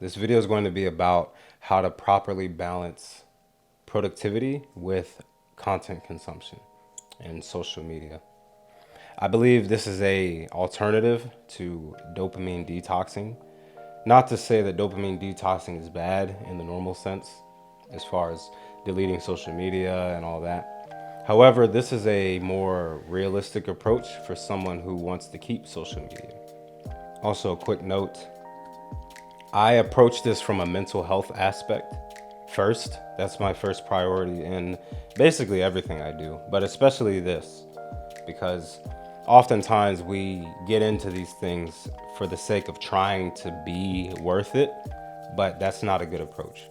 This video is going to be about how to properly balance productivity with content consumption and social media. I believe this is a alternative to dopamine detoxing. Not to say that dopamine detoxing is bad in the normal sense, as far as deleting social media and all that. However, this is a more realistic approach for someone who wants to keep social media. Also, a quick note, I approach this from a mental health aspect first. That's my first priority in basically everything I do, but especially this, because oftentimes we get into these things for the sake of trying to be worth it, but that's not a good approach.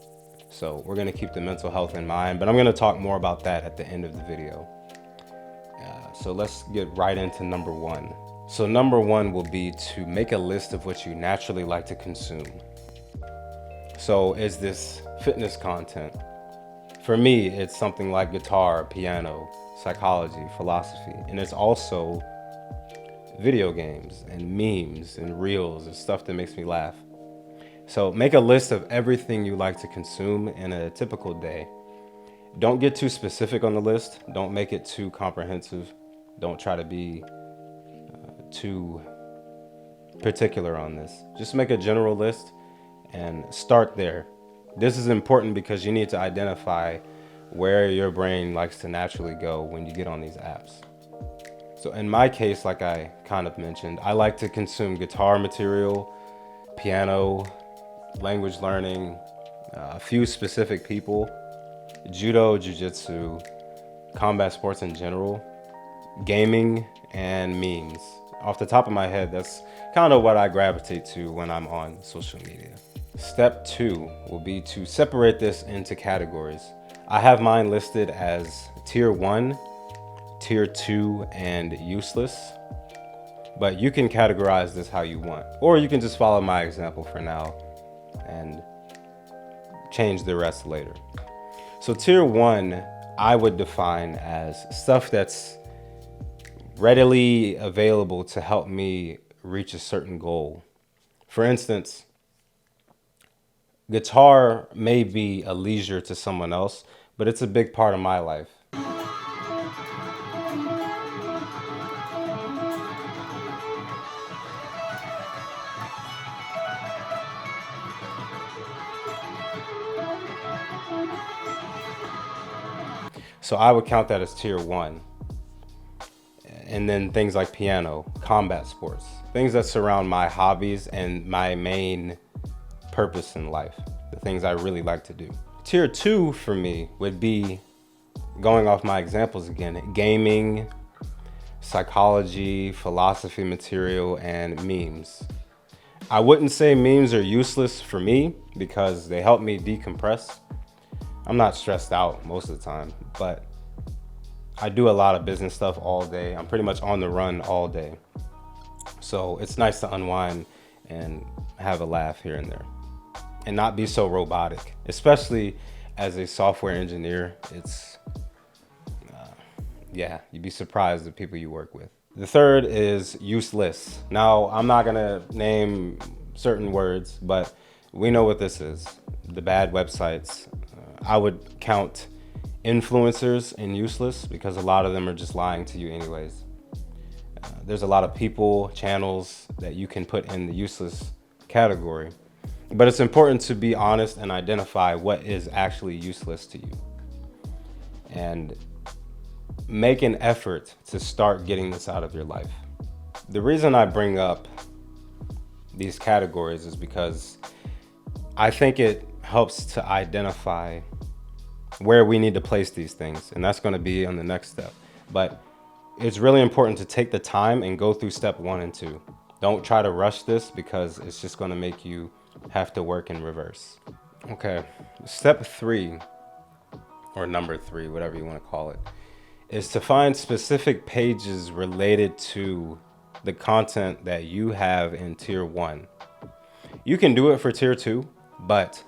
So we're going to keep the mental health in mind, but I'm going to talk more about that at the end of the video. So let's get right into number one. So number one will be to make a list of what you naturally like to consume. So is this fitness content? For me, it's something like guitar, piano, psychology, philosophy, and it's also video games and memes and reels and stuff that makes me laugh. So make a list of everything you like to consume in a typical day. Don't get too specific on the list. Don't make it too comprehensive. Don't try to be too particular on this. Just make a general list and start there. This is important because you need to identify where your brain likes to naturally go when you get on these apps. So in my case, like I kind of mentioned, I like to consume guitar material, piano, language learning, a few specific people, judo, jiu-jitsu, combat sports in general, gaming, and memes. Off the top of my head, that's kind of what I gravitate to when I'm on social media. Step two will be to separate this into categories. I have mine listed as tier 1, tier 2, and useless. But you can categorize this how you want. Or you can just follow my example for now and change the rest later. So tier 1, I would define as stuff that's readily available to help me reach a certain goal. For instance, guitar may be a leisure to someone else, but it's a big part of my life. So I would count that as tier 1. And then things like piano, combat sports, things that surround my hobbies and my main purpose in life, the things I really like to do. Tier 2 for me would be, going off my examples again, gaming, psychology, philosophy material, and memes. I wouldn't say memes are useless for me because they help me decompress. I'm not stressed out most of the time, but I do a lot of business stuff all day. I'm pretty much on the run all day. So it's nice to unwind and have a laugh here and there and not be so robotic, especially as a software engineer. It's, you'd be surprised the people you work with. The third is useless. Now, I'm not gonna name certain words, but we know what this is. The bad websites. I would count influencers in useless because a lot of them are just lying to you anyways. There's a lot of people, channels that you can put in the useless category, but it's important to be honest and identify what is actually useless to you and make an effort to start getting this out of your life. The reason I bring up these categories is because I think it helps to identify where we need to place these things, and that's going to be on the next step. But it's really important to take the time and go through step 1 and 2. Don't try to rush this because it's just going to make you have to work in reverse. Okay, step 3, or number 3, whatever you want to call it, is to find specific pages related to the content that you have in tier 1. You can do it for tier 2, but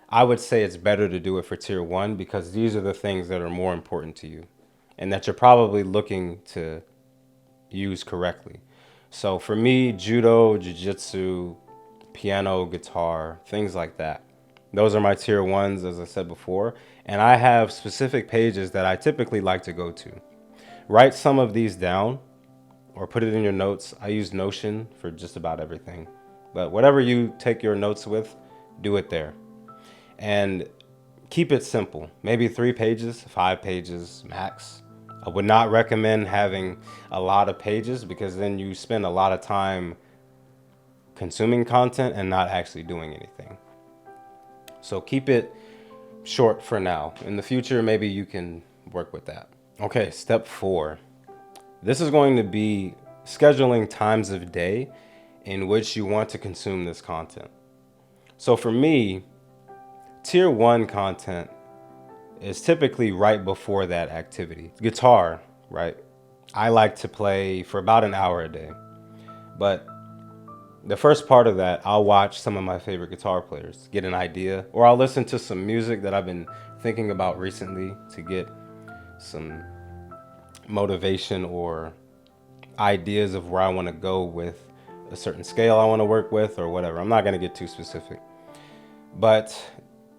I would say it's better to do it for tier 1 because these are the things that are more important to you and that you're probably looking to use correctly. So for me, judo, jiu-jitsu, piano, guitar, things like that. Those are my tier ones, as I said before. And I have specific pages that I typically like to go to. Write some of these down or put it in your notes. I use Notion for just about everything. But whatever you take your notes with, do it there. And keep it simple. Maybe 3 pages, 5 pages max. I would not recommend having a lot of pages because then you spend a lot of time consuming content and not actually doing anything. So keep it short for now. In the future, maybe you can work with that. Okay, step 4. This is going to be scheduling times of day in which you want to consume this content. So for me, tier 1 content is typically right before that activity. Guitar, right? I like to play for about an hour a day. But the first part of that, I'll watch some of my favorite guitar players, get an idea, or I'll listen to some music that I've been thinking about recently to get some motivation or ideas of where I want to go with a certain scale I want to work with or whatever. I'm not going to get too specific. But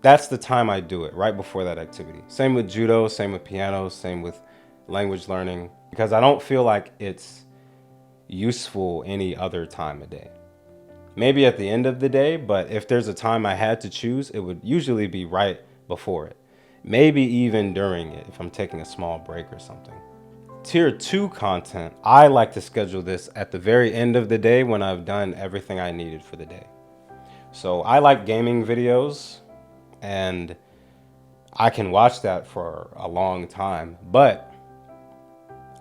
that's the time I do it, right before that activity. Same with judo, same with piano, same with language learning, because I don't feel like it's useful any other time of day. Maybe at the end of the day, but if there's a time I had to choose, it would usually be right before it. Maybe even during it if I'm taking a small break or something. Tier 2 content, I like to schedule this at the very end of the day when I've done everything I needed for the day. So I like gaming videos and I can watch that for a long time, but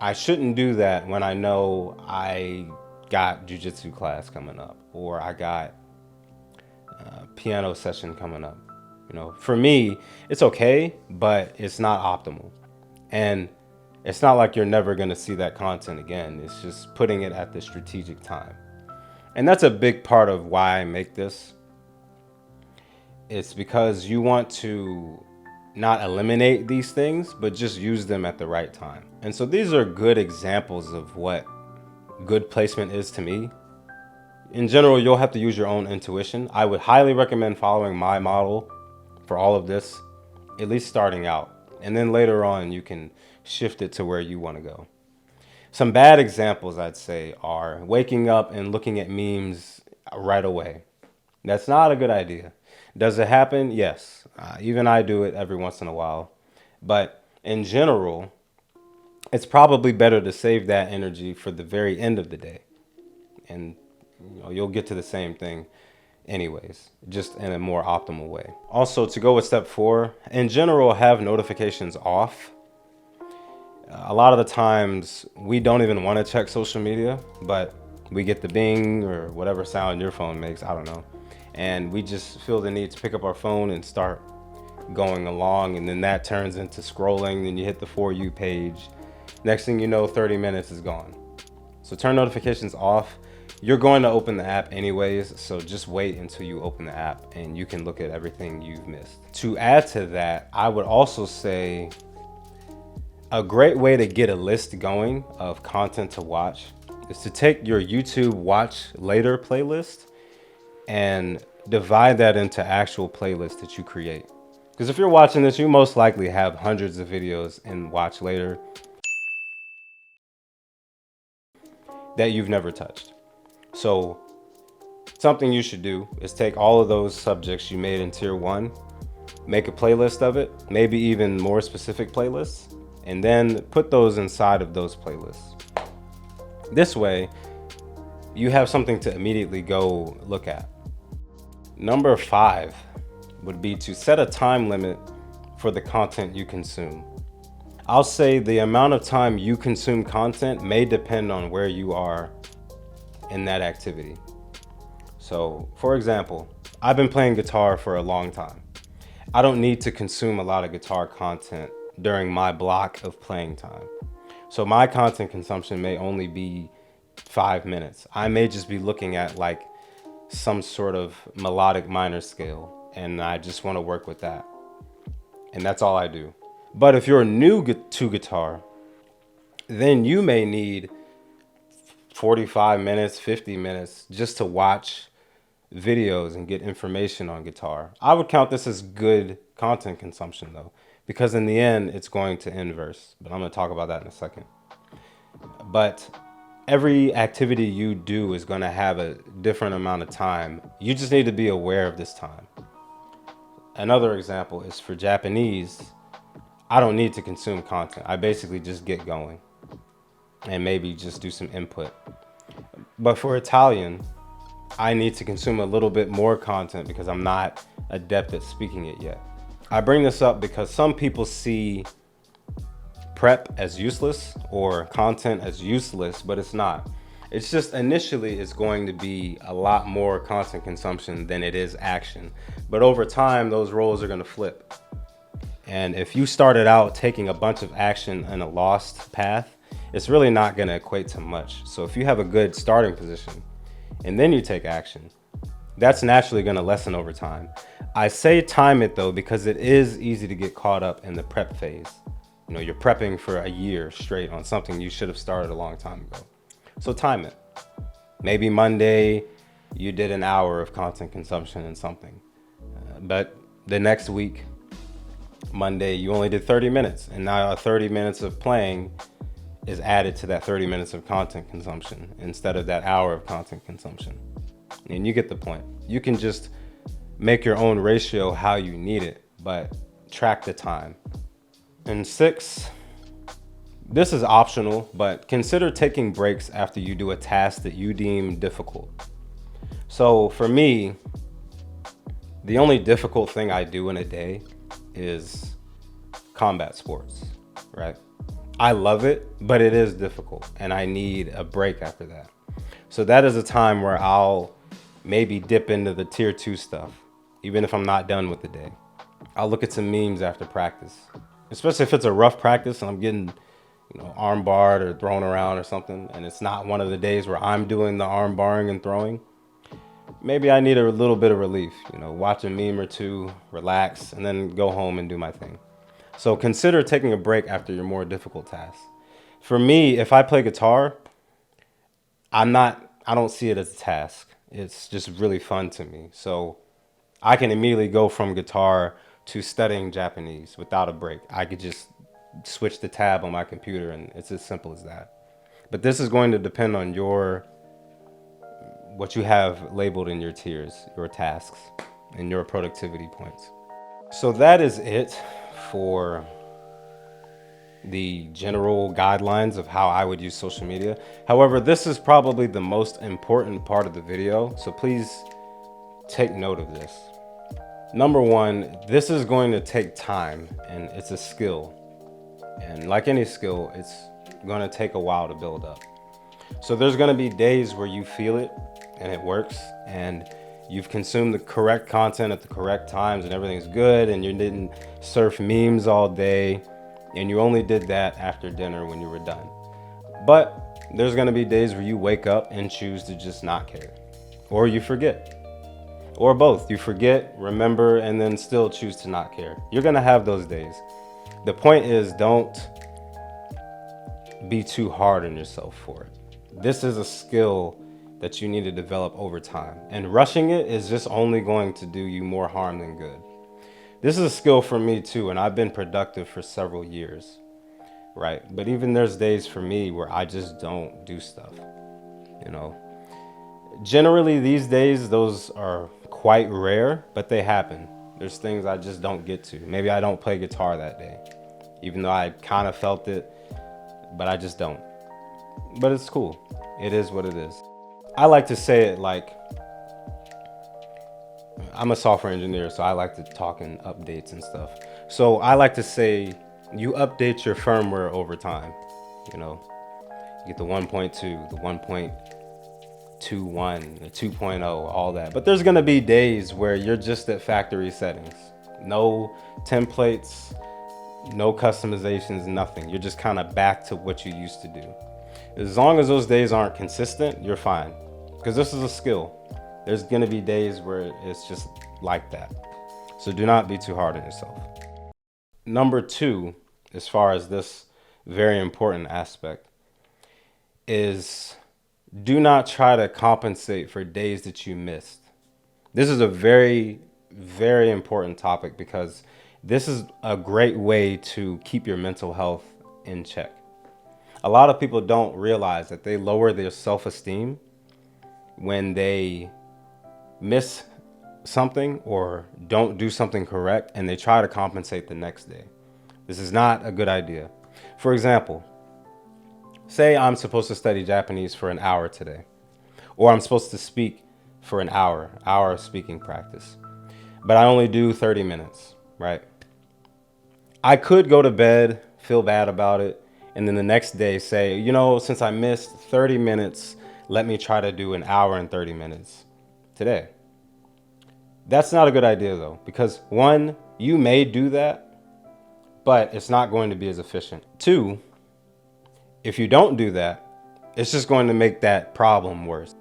I shouldn't do that when I know I got jujitsu class coming up or I got a piano session coming up. For me, it's okay, but it's not optimal. And it's not like you're never going to see that content again. It's just putting it at the strategic time. And that's a big part of why I make this. It's because you want to not eliminate these things, but just use them at the right time. And so these are good examples of what good placement is to me. In general, you'll have to use your own intuition. I would highly recommend following my model for all of this, at least starting out. And then later on, you can shift it to where you want to go. Some bad examples, I'd say, are waking up and looking at memes right away. That's not a good idea. Does it happen? Yes. Even I do it every once in a while. But in general, it's probably better to save that energy for the very end of the day. And you'll get to the same thing anyways, just in a more optimal way. Also, to go with step 4, in general, have notifications off. A lot of the times we don't even want to check social media, but we get the bing or whatever sound your phone makes, I don't know. And we just feel the need to pick up our phone and start going along. And then that turns into scrolling. Then you hit the For You page. Next thing you know, 30 minutes is gone. So turn notifications off. You're going to open the app anyways, so just wait until you open the app and you can look at everything you've missed. To add to that, I would also say a great way to get a list going of content to watch is to take your YouTube Watch Later playlist and divide that into actual playlists that you create. Because if you're watching this, you most likely have hundreds of videos in Watch Later that you've never touched. So something you should do is take all of those subjects you made in tier 1, make a playlist of it, maybe even more specific playlists, and then put those inside of those playlists. This way, you have something to immediately go look at. Number 5 would be to set a time limit for the content you consume. I'll say the amount of time you consume content may depend on where you are in that activity. So, for example, I've been playing guitar for a long time. I don't need to consume a lot of guitar content during my block of playing time. So my content consumption may only be 5 minutes. I may just be looking at like some sort of melodic minor scale and I just want to work with that. And that's all I do. But if you're new to guitar, then you may need 45 minutes, 50 minutes just to watch videos and get information on guitar. I would count this as good content consumption though, because in the end, it's going to inverse. But I'm going to talk about that in a second. But every activity you do is going to have a different amount of time. You just need to be aware of this time. Another example is for Japanese, I don't need to consume content. I basically just get going and maybe just do some input. But for Italian, I need to consume a little bit more content because I'm not adept at speaking it yet. I bring this up because some people see prep as useless or content as useless, but it's not. It's just initially it's going to be a lot more content consumption than it is action. But over time, those roles are going to flip. And if you started out taking a bunch of action in a lost path, it's really not going to equate to much. So if you have a good starting position and then you take action, that's naturally going to lessen over time. I say time it though, because it is easy to get caught up in the prep phase. You know, you're prepping for a year straight on something you should have started a long time ago. So time it. Maybe Monday you did an hour of content consumption in something, but the next week, Monday, you only did 30 minutes, and now 30 minutes of playing is added to that 30 minutes of content consumption instead of that hour of content consumption. And you get the point. You can just make your own ratio how you need it, but track the time. And 6, this is optional, but consider taking breaks after you do a task that you deem difficult. So for me, the only difficult thing I do in a day is combat sports, right? I love it, but it is difficult and I need a break after that. So that is a time where I'll maybe dip into the tier 2 stuff, even if I'm not done with the day. I'll look at some memes after practice, especially if it's a rough practice and I'm getting, arm barred or thrown around or something, and it's not one of the days where I'm doing the arm barring and throwing. Maybe I need a little bit of relief, watch a meme or two, relax, and then go home and do my thing. So consider taking a break after your more difficult tasks. For me, if I play guitar, I don't see it as a task. It's just really fun to me. So I can immediately go from guitar to studying Japanese without a break. I could just switch the tab on my computer and it's as simple as that. But this is going to depend on what you have labeled in your tiers, your tasks, and your productivity points. So that is it for the general guidelines of how I would use social media. However, this is probably the most important part of the video, so please take note of this. Number 1, this is going to take time and it's a skill. And like any skill, it's going to take a while to build up. So there's going to be days where you feel it and it works and you've consumed the correct content at the correct times and everything's good and you didn't surf memes all day and you only did that after dinner when you were done. But there's going to be days where you wake up and choose to just not care, or you forget, or both. You forget, remember, and then still choose to not care. You're going to have those days. The point is, don't be too hard on yourself for it. This is a skill that you need to develop over time, and rushing it is just only going to do you more harm than good. This is a skill for me too, and I've been productive for several years, right? But even there's days for me where I just don't do stuff, Generally these days, those are quite rare, but they happen. There's things I just don't get to. Maybe I don't play guitar that day, even though I kind of felt it, but I just don't. But it's cool. It is what it is. I like to say it like, I'm a software engineer, so I like to talk in updates and stuff. So I like to say you update your firmware over time. You get the 1.2, the 1.21, the 2.0, all that. But there's gonna be days where you're just at factory settings. No templates, no customizations, nothing. You're just kind of back to what you used to do. As long as those days aren't consistent, you're fine. Because this is a skill. There's gonna be days where it's just like that. So do not be too hard on yourself. Number 2, as far as this very important aspect, is do not try to compensate for days that you missed. This is a very, very important topic because this is a great way to keep your mental health in check. A lot of people don't realize that they lower their self-esteem when they miss something or don't do something correct and they try to compensate the next day. This is not a good idea. For example, say I'm supposed to study Japanese for an hour today, or I'm supposed to speak for an hour of speaking practice, but I only do 30 minutes, right? I could go to bed, feel bad about it, and then the next day say, since I missed 30 minutes, let me try to do an hour and 30 minutes today. That's not a good idea though, because one, you may do that, but it's not going to be as efficient. Two, if you don't do that, it's just going to make that problem worse.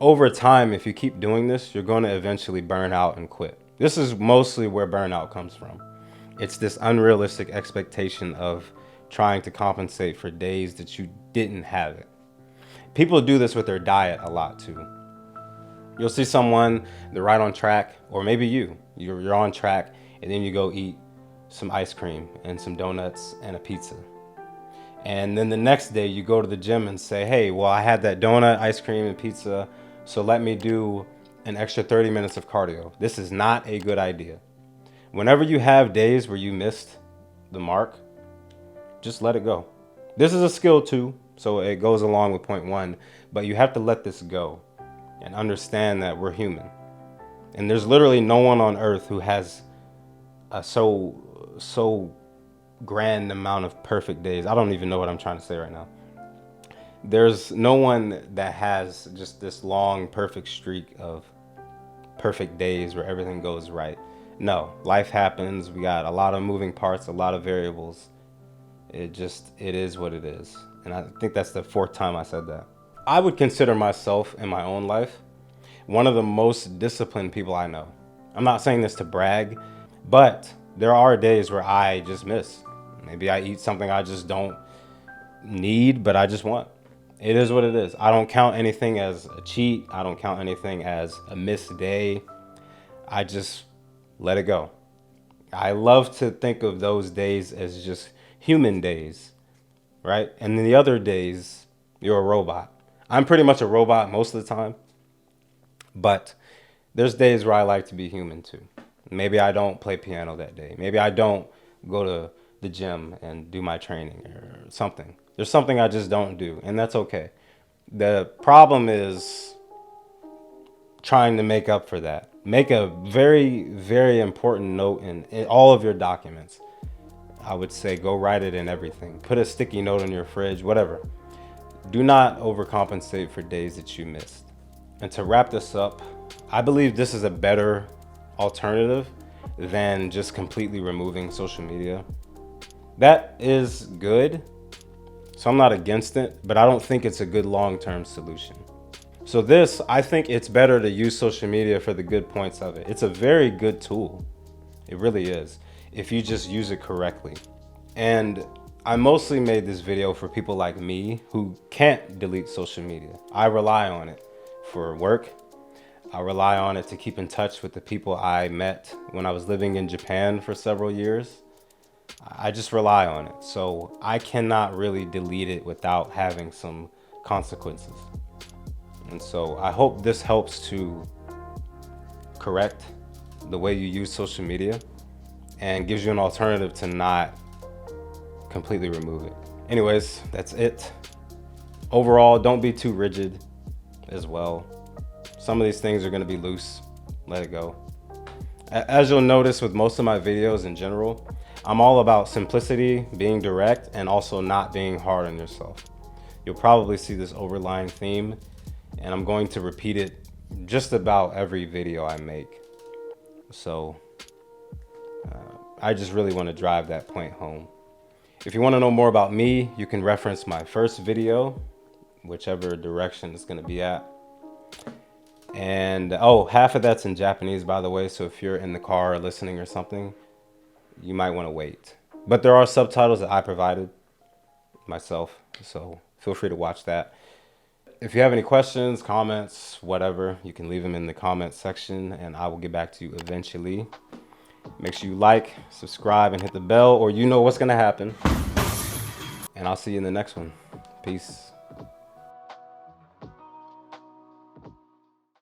Over time, if you keep doing this, you're going to eventually burn out and quit. This is mostly where burnout comes from. It's this unrealistic expectation of trying to compensate for days that you didn't have it. People do this with their diet a lot too. You'll see someone, they're right on track, or maybe you're on track, and then you go eat some ice cream and some donuts and a pizza. And then the next day you go to the gym and say, hey, well, I had that donut, ice cream, and pizza, so let me do an extra 30 minutes of cardio. This is not a good idea. Whenever you have days where you missed the mark, just let it go. This is a skill too, so it goes along with point one, but you have to let this go and understand that we're human. And there's literally no one on earth who has a so grand amount of perfect days. I don't even know what I'm trying to say right now. There's no one that has just this long perfect streak of perfect days where everything goes right. No, life happens. We got a lot of moving parts, a lot of variables. It is what it is. And I think that's the fourth time I said that. I would consider myself in my own life one of the most disciplined people I know. I'm not saying this to brag, but there are days where I just miss. Maybe I eat something I just don't need, but I just want. It is what it is. I don't count anything as a cheat. I don't count anything as a missed day. I just let it go. I love to think of those days as just human days, right? And then the other days, you're a robot. I'm pretty much a robot most of the time, but there's days where I like to be human too. Maybe I don't play piano that day. Maybe I don't go to the gym and do my training or something. There's something I just don't do, and that's okay. The problem is trying to make up for that. Make a very, very important note in all of your documents. I would say go write it in everything. Put a sticky note on your fridge, whatever. Do not overcompensate for days that you missed. And to wrap this up, I believe this is a better alternative than just completely removing social media. That is good, so I'm not against it, but I don't think it's a good long-term solution. So I think it's better to use social media for the good points of it. It's a very good tool. It really is, if you just use it correctly. And I mostly made this video for people like me who can't delete social media. I rely on it for work. I rely on it to keep in touch with the people I met when I was living in Japan for several years. I just rely on it. So I cannot really delete it without having some consequences. And so I hope this helps to correct the way you use social media and gives you an alternative to not completely remove it. Anyways, that's it. Overall, don't be too rigid as well. Some of these things are going to be loose. Let it go. As you'll notice with most of my videos in general, I'm all about simplicity, being direct, and also not being hard on yourself. You'll probably see this overlying theme, and I'm going to repeat it just about every video I make. So I just really want to drive that point home. If you want to know more about me, you can reference my first video, whichever direction it's going to be at. And half of that's in Japanese, by the way, so if you're in the car or listening or something, you might want to wait. But there are subtitles that I provided myself, so feel free to watch that. If you have any questions, comments, whatever, you can leave them in the comment section and I will get back to you eventually. Make sure you like, subscribe, and hit the bell, or you know what's going to happen. And I'll see you in the next one. Peace.